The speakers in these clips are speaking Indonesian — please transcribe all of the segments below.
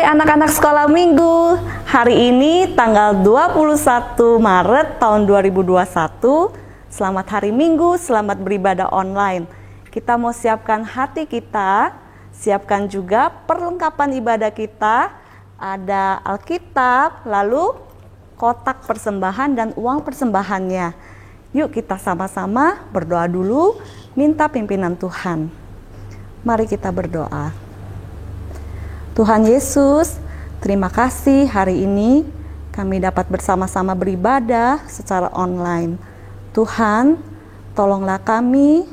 Hai anak-anak sekolah minggu. Hari ini tanggal 21 Maret tahun 2021. Selamat hari Minggu, selamat beribadah online. Kita mau siapkan hati kita, siapkan juga perlengkapan ibadah kita. Ada Alkitab, lalu kotak persembahan dan uang persembahannya. Yuk kita sama-sama berdoa dulu, minta pimpinan Tuhan. Mari kita berdoa. Tuhan Yesus, terima kasih hari ini kami dapat bersama-sama beribadah secara online. Tuhan, tolonglah kami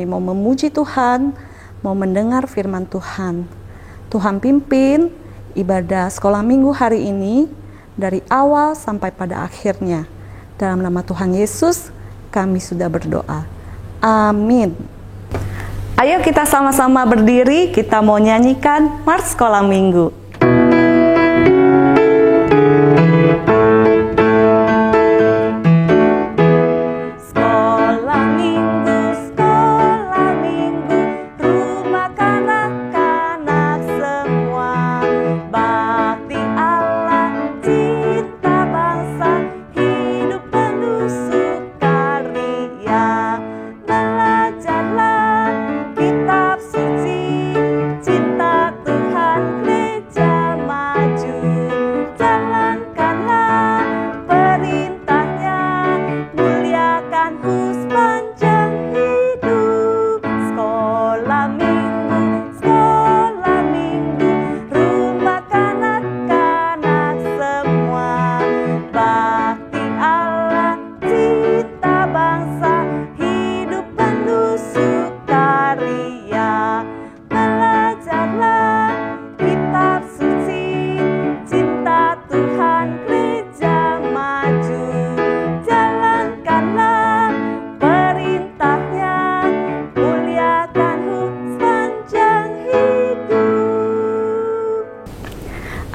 mau memuji Tuhan, mau mendengar firman Tuhan. Tuhan pimpin ibadah sekolah minggu hari ini dari awal sampai pada akhirnya. Dalam nama Tuhan Yesus, kami sudah berdoa. Amin. Ayo kita sama-sama berdiri, kita mau nyanyikan Mars Sekolah Minggu.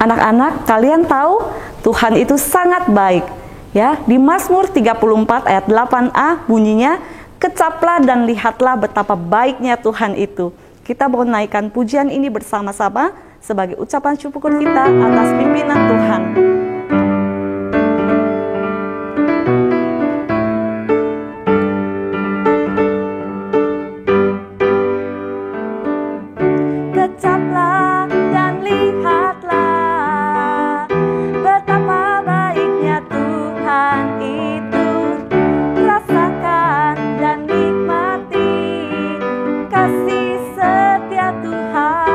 Anak-anak, kalian tahu Tuhan itu sangat baik. Ya, di Mazmur 34 ayat 8a bunyinya, "Kecaplah dan lihatlah betapa baiknya Tuhan itu." Kita mau naikkan pujian ini bersama-sama sebagai ucapan syukur kita atas pimpinan Tuhan. Kecaplah dan lihatlah betapa baiknya Tuhan itu. Rasakan dan nikmati kasih setia Tuhan.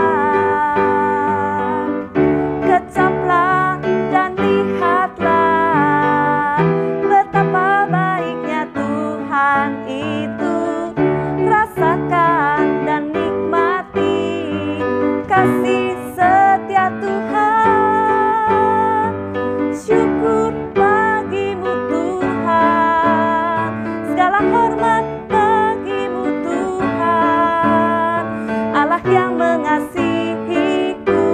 Kecaplah dan lihatlah betapa baiknya Tuhan itu. Rasakan dan nikmati kasih setia Tuhan. Syukur bagimu Tuhan, segala hormat bagimu Tuhan, Allah yang mengasihiku,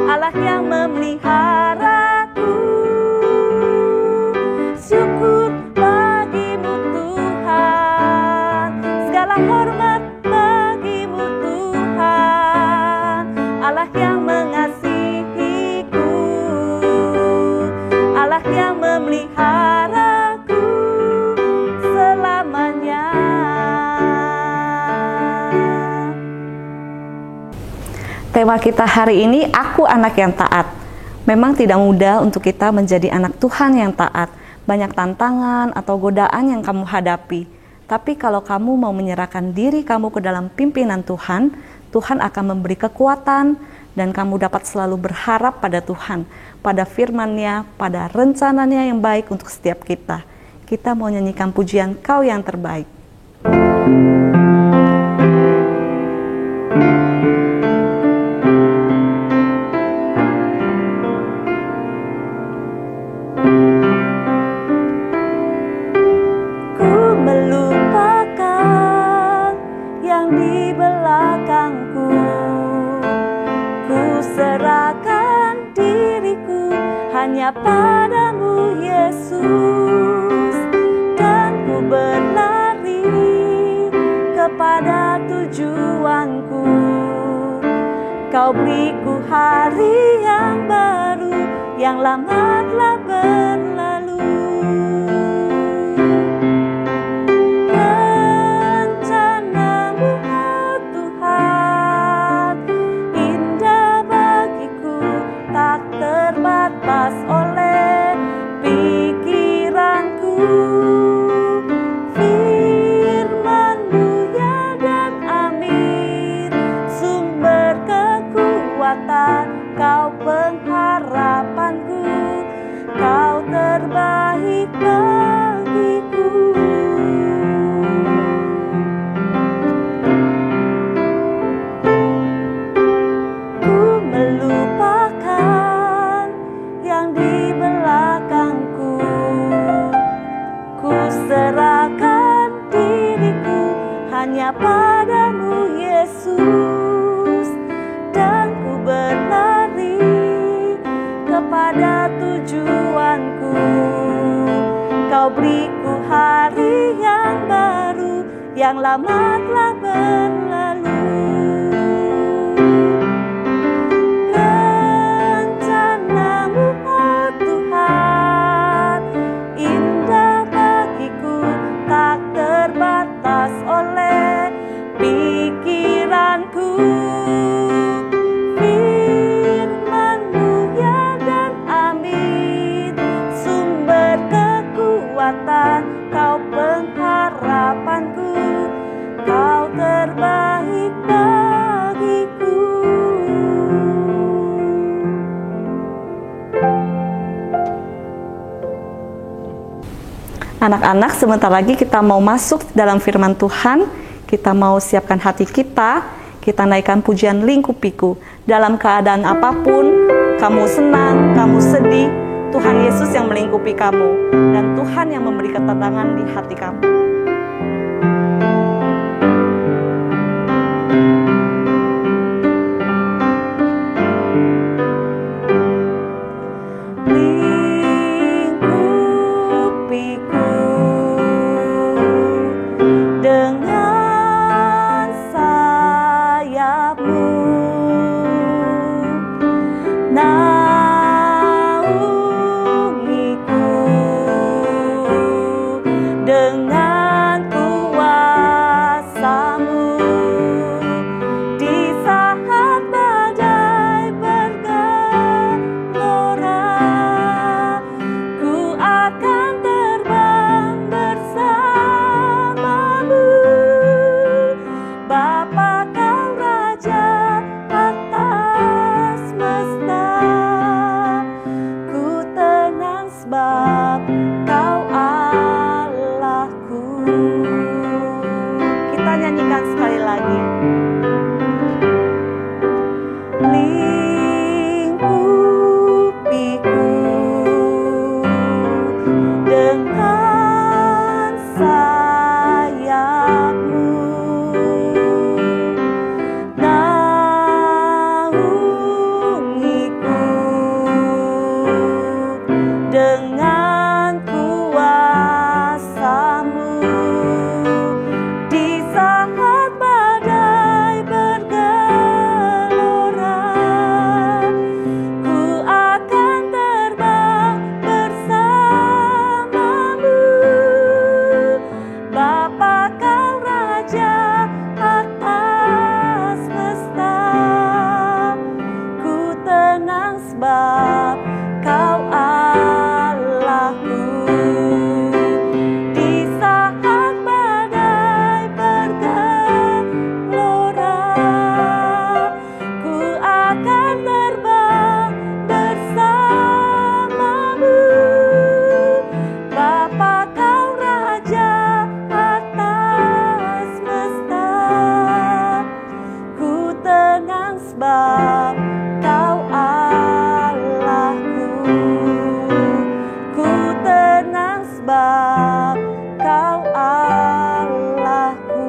Allah yang memeliharaku. Syukur bagimu Tuhan, segala hormat bagimu Tuhan, Allah yang mengasihiku, Allah yang memeliharaku selamanya. Tema kita hari ini, aku anak yang taat. Memang tidak mudah untuk kita menjadi anak Tuhan yang taat. Banyak tantangan atau godaan yang kamu hadapi. Tapi kalau kamu mau menyerahkan diri kamu ke dalam pimpinan Tuhan, Tuhan akan memberi kekuatan dan kamu dapat selalu berharap pada Tuhan, pada firman-Nya, pada rencananya yang baik untuk setiap kita. Kita mau nyanyikan pujian Kau yang terbaik. Ku melupakan yang di belakangku, ku serahkan diriku hanya padamu Yesus, dan ku berlari kepada tujuanku. Kau beriku hari yang baru, yang lama telah berlalu. Rencana-Mu, oh Tuhan, indah bagiku, tak terbatas oleh pikiranku. Firman-Mu ya dan amin, sumber kekuatan, Kau pengharapanku, Kau terbaik bagiku. Ku melupakan yang di belakangku, ku serahkan diriku hanya padamu Yesus, dan ku berlari kepada tujuanku. Kau beriku hari yang baru, yang lama telah berlalu. Rencana-Mu, oh Tuhan, indah bagiku, tak terbatas oleh pikiranku. Firman-Mu ya dan amin, sumber kekuatan, Kau pengharapanku, Kau terbaik bagiku. Anak-anak, sebentar lagi kita mau masuk dalam firman Tuhan. Kita mau siapkan hati kita. Kita naikkan pujian lingkupiku. Dalam keadaan apapun, kamu senang, kamu sedih, Tuhan Yesus yang melingkupi kamu, dan Tuhan yang memberi ketenangan di hati kamu. Lingkupiku dengan sayap-Mu, naungiku dengan kuasa-Mu. Di saat badai bergelora, ku akan terbang bersama-Mu. Bapa, Kau Raja atas semesta, ku tenang sebab Kau Allahku. Kita nyanyikan sekali lagi. Lingkupiku dengan sayap-Mu, naungiku dengan kuasa-Mu. Di saat badai bergelora, ku akan terbang bersama-Mu. Bapa, Kau Raja atas semesta, ku tenang sebab Kau Allahku. Di saat badai bergelora, ku akan terbang bersama-Mu. Bapa, Kau Raja atas semesta, ku tenang sebab Kau Allahku. Ku tenang sebab Kau Allahku.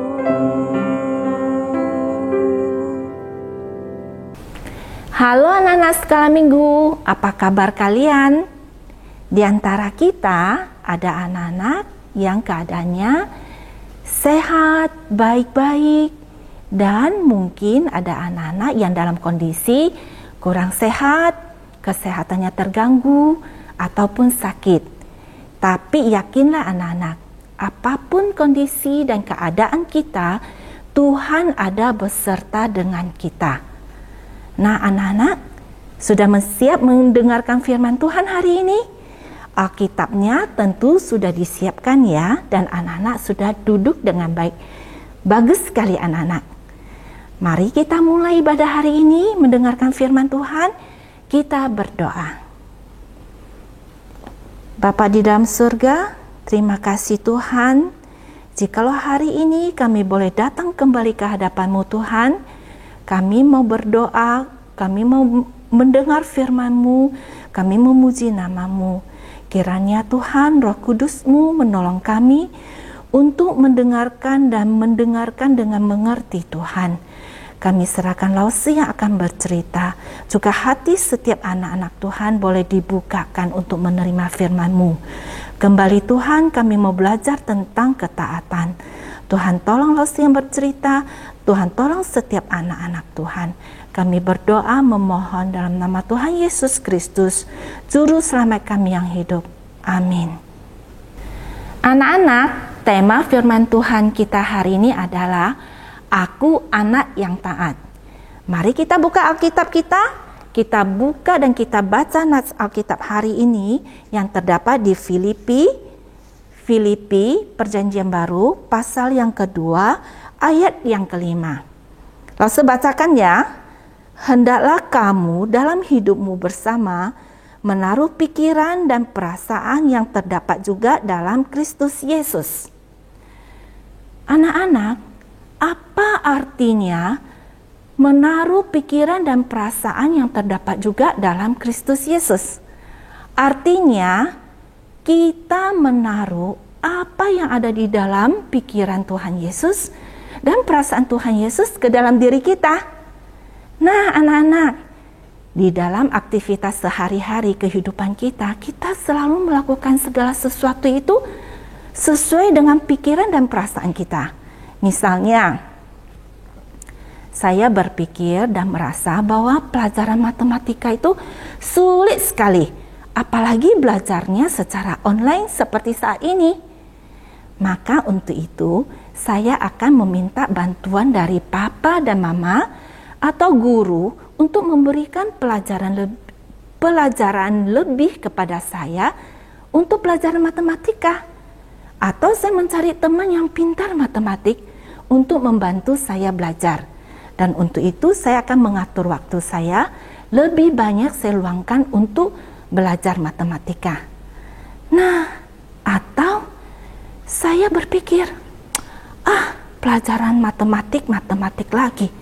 Halo anak-anak sekolah minggu, apa kabar kalian? Di antara kita ada anak-anak yang keadaannya sehat, baik-baik, Dan mungkin ada anak-anak yang dalam kondisi kurang sehat, kesehatannya terganggu, ataupun sakit. Tapi yakinlah anak-anak, apapun kondisi dan keadaan kita, Tuhan ada beserta dengan kita. Nah anak-anak, sudah siap mendengarkan firman Tuhan hari ini? Alkitabnya tentu sudah disiapkan ya, dan anak-anak sudah duduk dengan baik. Bagus sekali anak-anak. Mari kita mulai ibadah hari ini mendengarkan firman Tuhan. Kita berdoa. Bapa di dalam surga, terima kasih Tuhan. Jikalau hari ini kami boleh datang kembali ke hadapan-Mu Tuhan, kami mau berdoa, kami mau mendengar firman-Mu, kami memuji nama-Mu. Kiranya Tuhan Roh Kudus-Mu menolong kami untuk mendengarkan dengan mengerti Tuhan. Kami serahkan Lausi yang akan bercerita. Juga hati setiap anak-anak Tuhan boleh dibukakan untuk menerima firman-Mu. Kembali Tuhan, kami mau belajar tentang ketaatan. Tuhan tolong Lausi yang bercerita, Tuhan tolong setiap anak-anak Tuhan. Kami berdoa memohon dalam nama Tuhan Yesus Kristus, Juru Selamat kami yang hidup. Amin. Anak-anak, tema firman Tuhan kita hari ini adalah Aku anak yang taat. Mari kita buka Alkitab kita buka dan kita baca nats Alkitab hari ini yang terdapat di Filipi Perjanjian Baru pasal yang kedua ayat yang kelima. Lalu bacakan ya. Hendaklah kamu dalam hidupmu bersama menaruh pikiran dan perasaan yang terdapat juga dalam Kristus Yesus. Anak-anak, apa artinya menaruh pikiran dan perasaan yang terdapat juga dalam Kristus Yesus? Artinya kita menaruh apa yang ada di dalam pikiran Tuhan Yesus dan perasaan Tuhan Yesus ke dalam diri kita. Nah anak-anak, di dalam aktivitas sehari-hari kehidupan kita selalu melakukan segala sesuatu itu sesuai dengan pikiran dan perasaan kita. Misalnya, saya berpikir dan merasa bahwa pelajaran matematika itu sulit sekali, apalagi belajarnya secara online seperti saat ini. Maka untuk itu, saya akan meminta bantuan dari papa dan mama atau guru untuk memberikan pelajaran lebih kepada saya untuk pelajaran matematika. Atau saya mencari teman yang pintar matematik untuk membantu saya belajar. Dan untuk itu saya akan mengatur waktu saya, lebih banyak saya luangkan untuk belajar matematika. Nah, atau saya berpikir, pelajaran matematik lagi.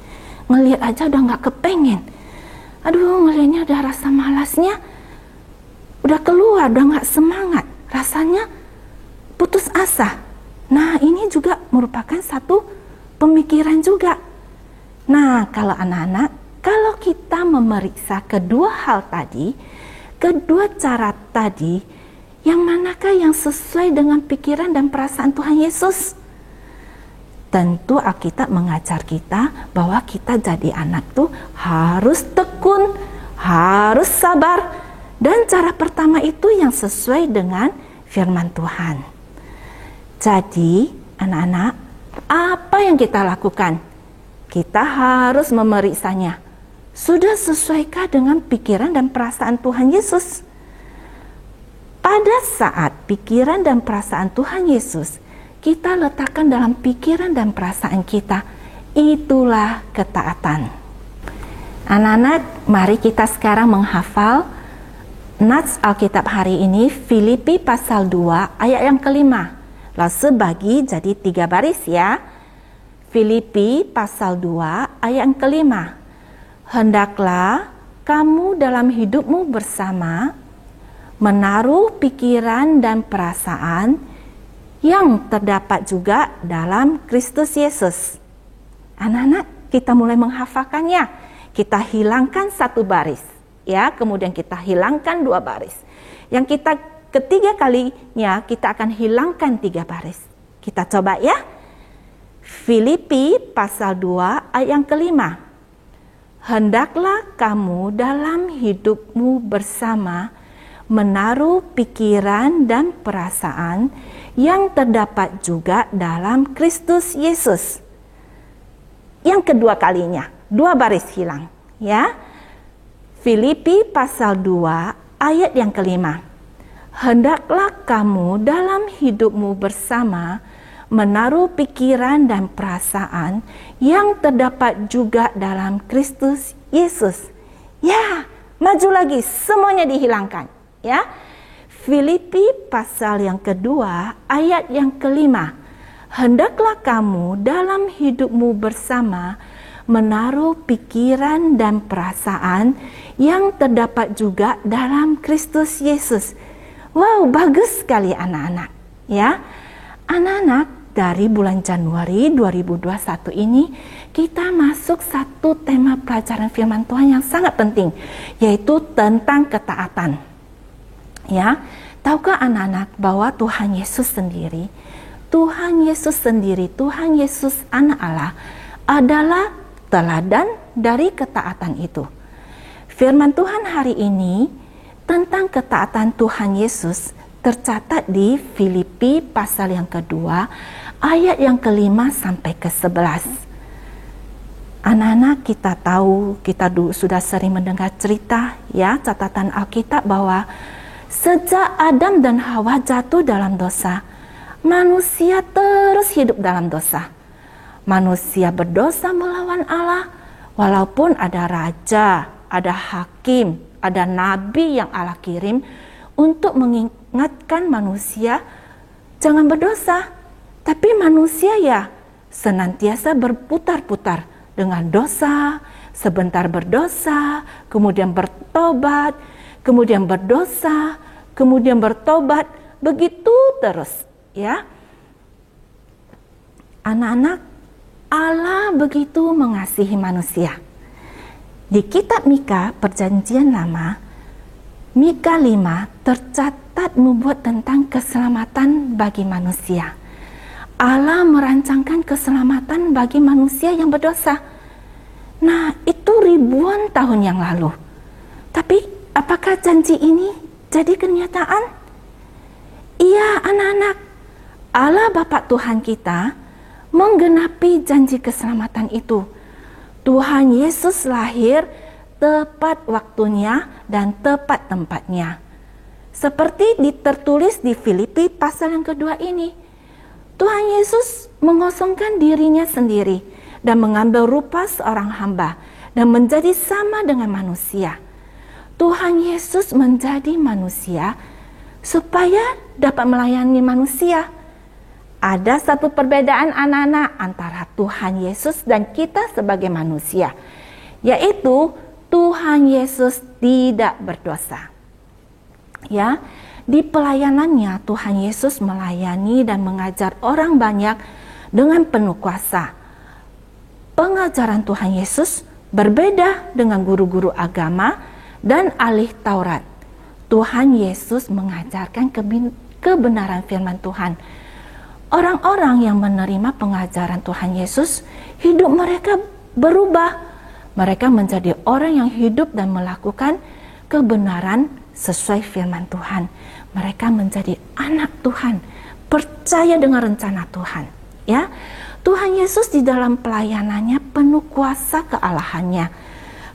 Ngelihat aja udah gak kepengen. Aduh, ngelihatnya udah rasa malasnya udah keluar, udah gak semangat. Rasanya putus asa. Nah, ini juga merupakan satu pemikiran juga. Nah, kalau anak-anak, kalau kita memeriksa kedua hal tadi, kedua cara tadi, yang manakah yang sesuai dengan pikiran dan perasaan Tuhan Yesus? Tentu Alkitab mengajar kita bahwa kita jadi anak tuh harus tekun, harus sabar, dan cara pertama itu yang sesuai dengan firman Tuhan. Jadi, anak-anak, apa yang kita lakukan? Kita harus memeriksanya. Sudah sesuaikah dengan pikiran dan perasaan Tuhan Yesus? Pada saat pikiran dan perasaan Tuhan Yesus, kita letakkan dalam pikiran dan perasaan kita, itulah ketaatan. Anak-anak, mari kita sekarang menghafal nats Alkitab hari ini, Filipi pasal 2 ayat yang kelima. Lalu sebagi jadi 3 baris ya. Filipi pasal 2 ayat yang kelima. Hendaklah kamu dalam hidupmu bersama menaruh pikiran dan perasaan yang terdapat juga dalam Kristus Yesus. Anak-anak, kita mulai menghafalkannya. Kita hilangkan 1 baris, ya, kemudian kita hilangkan 2 baris. Yang kita ketiga kalinya kita akan hilangkan 3 baris. Kita coba ya. Filipi pasal 2 ayat yang kelima. Hendaklah kamu dalam hidupmu bersama menaruh pikiran dan perasaan yang terdapat juga dalam Kristus Yesus. Yang kedua kalinya, 2 baris hilang, ya. Filipi pasal 2 ayat yang kelima. Hendaklah kamu dalam hidupmu bersama menaruh pikiran dan perasaan yang terdapat juga dalam Kristus Yesus. Ya, maju lagi, semuanya dihilangkan, ya. Filipi pasal yang kedua ayat yang kelima. Hendaklah kamu dalam hidupmu bersama menaruh pikiran dan perasaan yang terdapat juga dalam Kristus Yesus. Wow, bagus sekali anak-anak, ya. Anak-anak, dari bulan Januari 2021 ini kita masuk satu tema pelajaran firman Tuhan yang sangat penting, yaitu tentang ketaatan. Ya, tahukah anak-anak bahwa Tuhan Yesus sendiri, Tuhan Yesus Anak Allah adalah teladan dari ketaatan itu. Firman Tuhan hari ini tentang ketaatan Tuhan Yesus tercatat di Filipi pasal yang kedua ayat yang kelima sampai ke-11. Anak-anak, kita tahu, kita sudah sering mendengar cerita, ya, catatan Alkitab bahwa sejak Adam dan Hawa jatuh dalam dosa, manusia terus hidup dalam dosa. Manusia berdosa melawan Allah, walaupun ada raja, ada hakim, ada nabi yang Allah kirim untuk mengingatkan manusia jangan berdosa. Tapi manusia ya senantiasa berputar-putar dengan dosa, sebentar berdosa, kemudian bertobat, kemudian berdosa, kemudian bertobat, begitu terus, ya. Anak-anak, Allah begitu mengasihi manusia. Di kitab Mika Perjanjian Lama, Mika 5 tercatat membuat tentang keselamatan bagi manusia. Allah merancangkan keselamatan bagi manusia yang berdosa. Nah, itu ribuan tahun yang lalu. Tapi apakah janji ini jadi kenyataan? Iya, anak-anak. Allah Bapa Tuhan kita menggenapi janji keselamatan itu. Tuhan Yesus lahir tepat waktunya dan tepat tempatnya. Seperti tertulis di Filipi pasal yang kedua ini. Tuhan Yesus mengosongkan dirinya sendiri dan mengambil rupa seorang hamba dan menjadi sama dengan manusia. Tuhan Yesus menjadi manusia supaya dapat melayani manusia. Ada satu perbedaan anak-anak antara Tuhan Yesus dan kita sebagai manusia, yaitu Tuhan Yesus tidak berdosa. Ya, di pelayanannya Tuhan Yesus melayani dan mengajar orang banyak dengan penuh kuasa. Pengajaran Tuhan Yesus berbeda dengan guru-guru agama dan ahli Taurat. Tuhan Yesus mengajarkan kebenaran firman Tuhan. Orang-orang yang menerima pengajaran Tuhan Yesus, hidup mereka berubah. Mereka menjadi orang yang hidup dan melakukan kebenaran sesuai firman Tuhan. Mereka menjadi anak Tuhan, percaya dengan rencana Tuhan. Ya, Tuhan Yesus di dalam pelayanannya penuh kuasa kealahannya.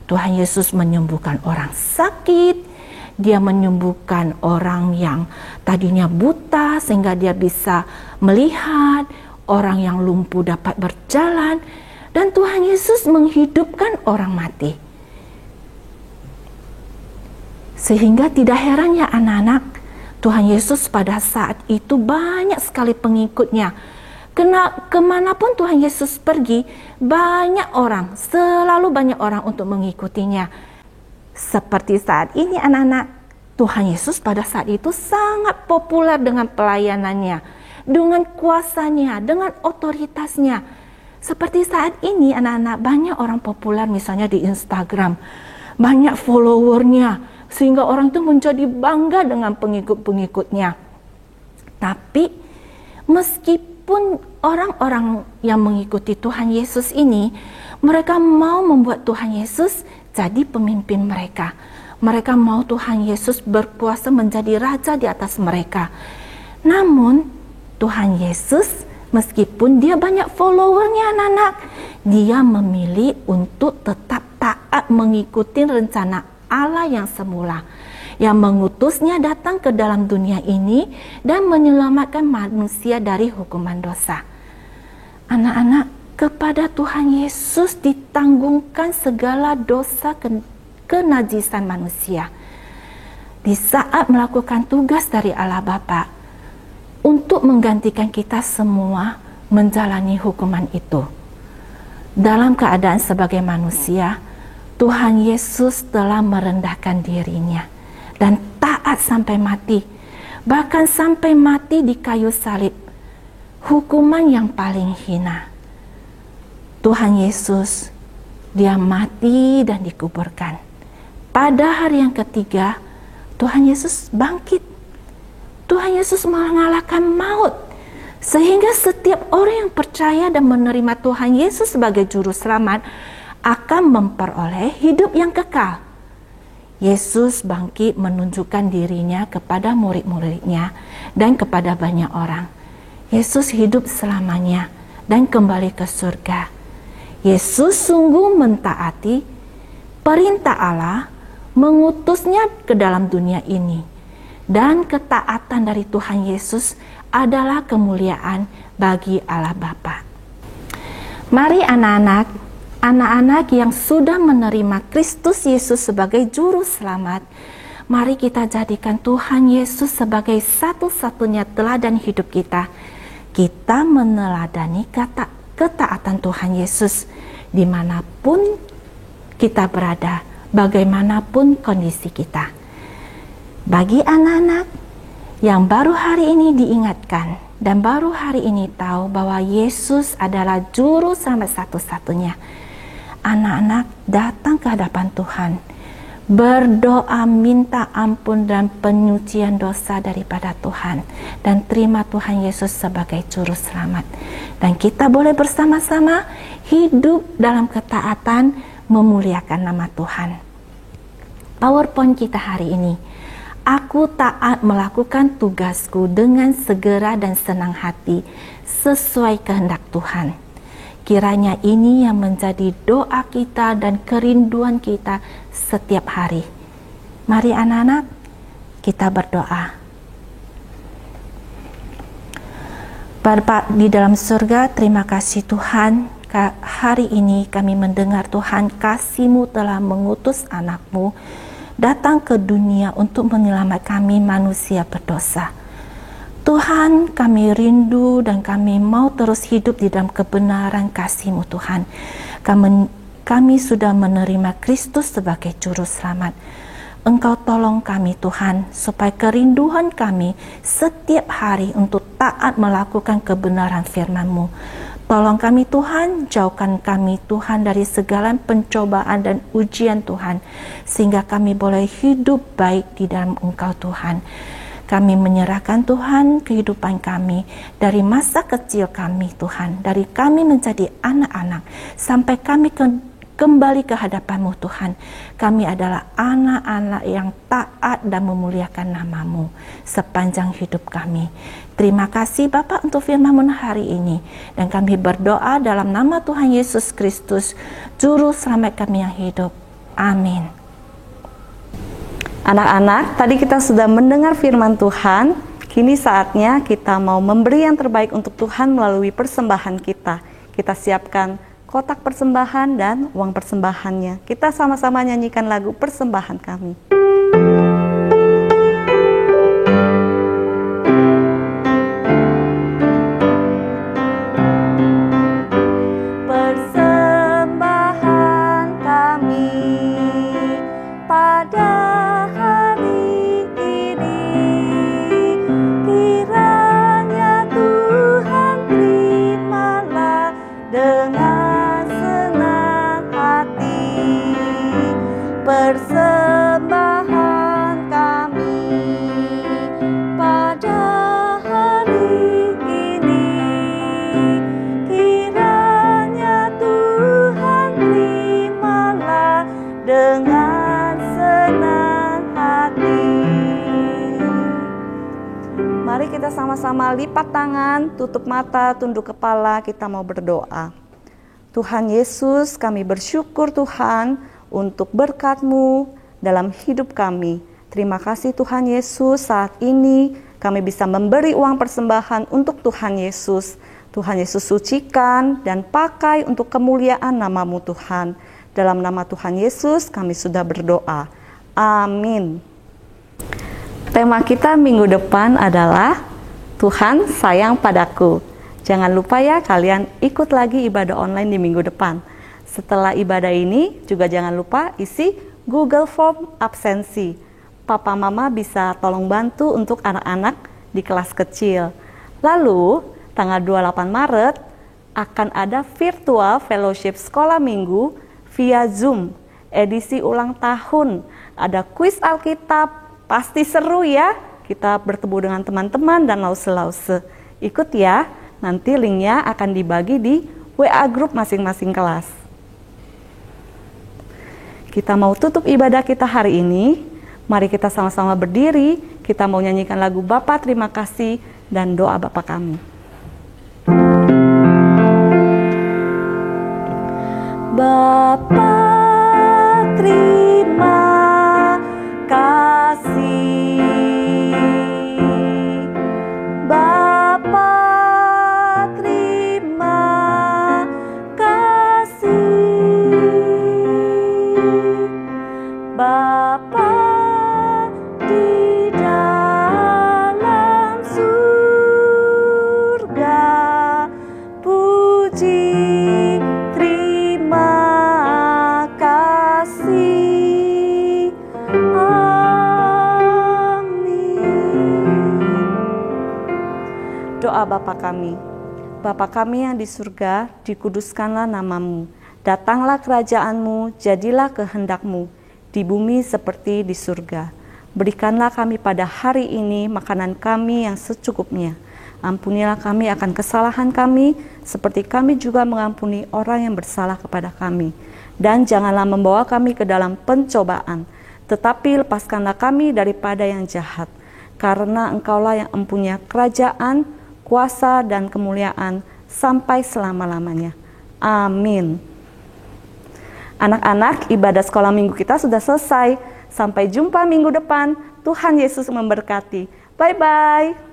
Tuhan Yesus menyembuhkan orang sakit, dia menyembuhkan orang yang tadinya buta sehingga dia bisa melihat, orang yang lumpuh dapat berjalan, dan Tuhan Yesus menghidupkan orang mati. Sehingga tidak heran ya anak-anak, Tuhan Yesus pada saat itu banyak sekali pengikutnya. Kemanapun Tuhan Yesus pergi, selalu banyak orang untuk mengikutinya. Seperti saat ini anak-anak, Tuhan Yesus pada saat itu sangat populer dengan pelayanannya, dengan kuasanya, dengan otoritasnya. Seperti saat ini anak-anak, banyak orang populer misalnya di Instagram, banyak followernya, sehingga orang itu menjadi bangga dengan pengikut-pengikutnya. Tapi meskipun meskipun orang-orang yang mengikuti Tuhan Yesus ini, mereka mau membuat Tuhan Yesus jadi pemimpin mereka. Mereka mau Tuhan Yesus berkuasa menjadi raja di atas mereka. Namun Tuhan Yesus, meskipun dia banyak followernya anak-anak, dia memilih untuk tetap taat mengikuti rencana Allah yang semula, yang mengutusnya datang ke dalam dunia ini dan menyelamatkan manusia dari hukuman dosa. Anak-anak, kepada Tuhan Yesus ditanggungkan segala dosa kenajisan manusia. Di saat melakukan tugas dari Allah Bapa untuk menggantikan kita semua menjalani hukuman itu. Dalam keadaan sebagai manusia, Tuhan Yesus telah merendahkan dirinya dan taat sampai mati, bahkan sampai mati di kayu salib, hukuman yang paling hina. Tuhan Yesus, dia mati dan dikuburkan. Pada hari yang ketiga, Tuhan Yesus bangkit. Tuhan Yesus mengalahkan maut, sehingga setiap orang yang percaya dan menerima Tuhan Yesus sebagai juru selamat akan memperoleh hidup yang kekal. Yesus bangkit menunjukkan dirinya kepada murid-muridnya dan kepada banyak orang. Yesus hidup selamanya dan kembali ke surga. Yesus sungguh mentaati perintah Allah, mengutusnya ke dalam dunia ini. Dan ketaatan dari Tuhan Yesus adalah kemuliaan bagi Allah Bapa. Mari anak-anak yang sudah menerima Kristus Yesus sebagai juru selamat, mari kita jadikan Tuhan Yesus sebagai satu-satunya teladan hidup kita. Kita meneladani ketaatan Tuhan Yesus dimanapun kita berada, bagaimanapun kondisi kita. Bagi anak-anak yang baru hari ini diingatkan dan baru hari ini tahu bahwa Yesus adalah juru selamat satu-satunya, anak-anak datang ke hadapan Tuhan, berdoa minta ampun dan penyucian dosa daripada Tuhan, dan terima Tuhan Yesus sebagai juru selamat. Dan kita boleh bersama-sama hidup dalam ketaatan memuliakan nama Tuhan. PowerPoint kita hari ini, aku taat melakukan tugasku dengan segera dan senang hati sesuai kehendak Tuhan. Kiranya ini yang menjadi doa kita dan kerinduan kita setiap hari. Mari anak-anak, kita berdoa. Bapa di dalam surga, terima kasih Tuhan. Hari ini kami mendengar Tuhan, kasih-Mu telah mengutus anak-Mu datang ke dunia untuk menyelamatkan kami manusia berdosa. Tuhan, kami rindu dan kami mau terus hidup di dalam kebenaran kasih-Mu Tuhan. Kami sudah menerima Kristus sebagai juru selamat. Engkau tolong kami Tuhan, supaya kerinduan kami setiap hari untuk taat melakukan kebenaran firman-Mu. Tolong kami Tuhan, jauhkan kami Tuhan dari segala pencobaan dan ujian Tuhan, sehingga kami boleh hidup baik di dalam Engkau Tuhan. Kami menyerahkan Tuhan kehidupan kami dari masa kecil kami Tuhan, dari kami menjadi anak-anak sampai kami kembali ke hadapan-Mu Tuhan. Kami adalah anak-anak yang taat dan memuliakan nama-Mu sepanjang hidup kami. Terima kasih Bapa untuk firman-Mu hari ini, dan kami berdoa dalam nama Tuhan Yesus Kristus, Juru Selamat kami yang hidup. Amin. Anak-anak, tadi kita sudah mendengar firman Tuhan. Kini saatnya kita mau memberi yang terbaik untuk Tuhan melalui persembahan kita. Kita siapkan kotak persembahan dan uang persembahannya. Kita sama-sama nyanyikan lagu persembahan kami. Persembahan kita sama-sama lipat tangan, tutup mata, tunduk kepala, kita mau berdoa. Tuhan Yesus, kami bersyukur Tuhan untuk berkat-Mu dalam hidup kami. Terima kasih Tuhan Yesus, saat ini kami bisa memberi uang persembahan untuk Tuhan Yesus. Tuhan Yesus sucikan dan pakai untuk kemuliaan nama-Mu Tuhan. Dalam nama Tuhan Yesus kami sudah berdoa. Amin. Tema kita minggu depan adalah Tuhan sayang padaku. Jangan lupa ya kalian ikut lagi ibadah online di minggu depan. Setelah ibadah ini juga jangan lupa isi Google Form absensi. Papa Mama bisa tolong bantu untuk anak-anak di kelas kecil. Lalu tanggal 28 Maret akan ada virtual fellowship sekolah minggu via Zoom, edisi ulang tahun. Ada kuis Alkitab. Pasti seru ya, kita bertemu dengan teman-teman dan lause-lause. Ikut ya, nanti linknya akan dibagi di WA group masing-masing kelas. Kita mau tutup ibadah kita hari ini, mari kita sama-sama berdiri, kita mau nyanyikan lagu Bapa terima kasih dan doa Bapa kami. Bapa terima kasih, Bapa terima kasih, Bapa di dalam surga, puji terima kasih. Doa Bapa kami. Bapa kami yang di surga, dikuduskanlah nama-Mu. Datanglah kerajaan-Mu, jadilah kehendak-Mu, di bumi seperti di surga. Berikanlah kami pada hari ini makanan kami yang secukupnya. Ampunilah kami akan kesalahan kami, seperti kami juga mengampuni orang yang bersalah kepada kami. Dan janganlah membawa kami ke dalam pencobaan, tetapi lepaskanlah kami daripada yang jahat. Karena Engkaulah yang mempunyai kerajaan, kuasa dan kemuliaan sampai selama-lamanya. Amin. Anak-anak, ibadah sekolah minggu kita sudah selesai. Sampai jumpa minggu depan. Tuhan Yesus memberkati. Bye-bye.